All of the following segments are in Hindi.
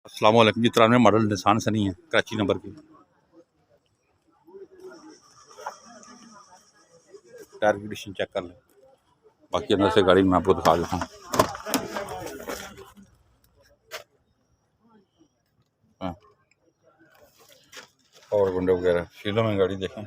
अस्सलाम वालेकुम जी। 93 मॉडल निसान सनी है, कराची नंबर की। टायर की कंडीशन चेक कर लें, बाकी अंदर से गाड़ी में आपको दिखा देता हूँ। और विंडो वगैरह शीलों में गाड़ी देखें।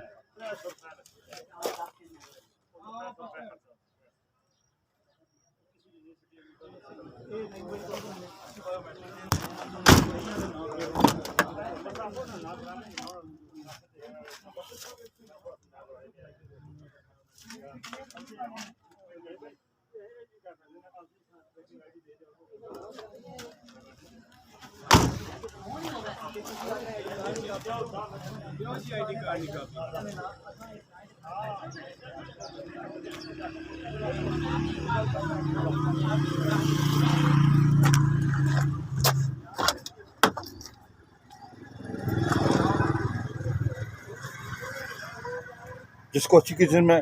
जिसको अच्छी कंडीशन में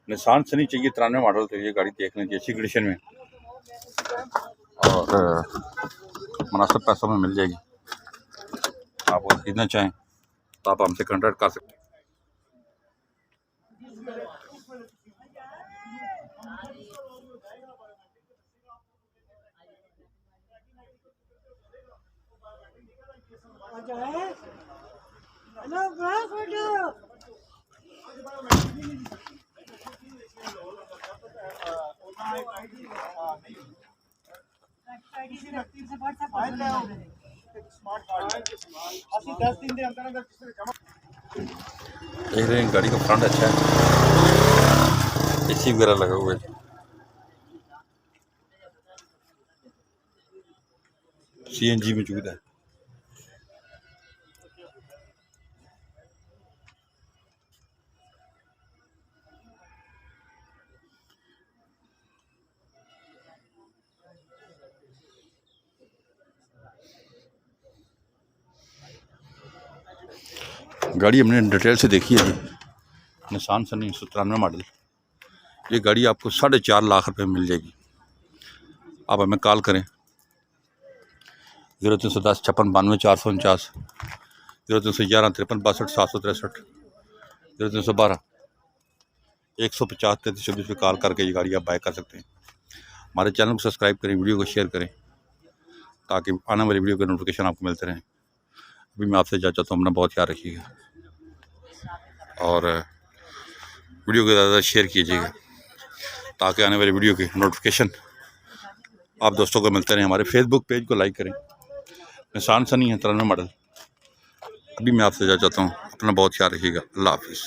निसान सनी चाहिए 93 मॉडल, तो ये गाड़ी देख लीजिए अच्छी कंडीशन में और मुनासिब पैसों में मिल जाएगी। आप वो खरीदना चाहें तो आप हमसे कॉन्टैक्ट कर सकते हैं। देख रहे हैं गाड़ी का फ्रंट अच्छा है, एसी वगैरह लगा हुआ है, CNG मौजूद है। गाड़ी हमने डिटेल से देखी है जी, निसान सनी 93 मॉडल। ये गाड़ी आपको 4.5 लाख रुपए में मिल जाएगी। आप हमें कॉल करें 0310 56 92 449, 0311 53 62 763, 0312 150 33 पे कॉल करके ये गाड़ी आप बाय कर सकते हैं। हमारे चैनल को सब्सक्राइब करें, वीडियो को शेयर करें ताकि आने वाली वीडियो के नोटिफिकेशन आपको मिलते रहें। अभी मैं आपसे इजाज़त चाहता हूँ, अपना बहुत ख्याल रखिएगा और वीडियो को ज़्यादा शेयर कीजिएगा ताकि आने वाली वीडियो के नोटिफिकेशन आप दोस्तों को मिलते रहें। हमारे फेसबुक पेज को लाइक करें, निसान सनी है 93 मॉडल। अभी मैं आपसे इजाज़त चाहता हूँ, अपना बहुत ख्याल रखिएगा। अल्लाह हाफिज़।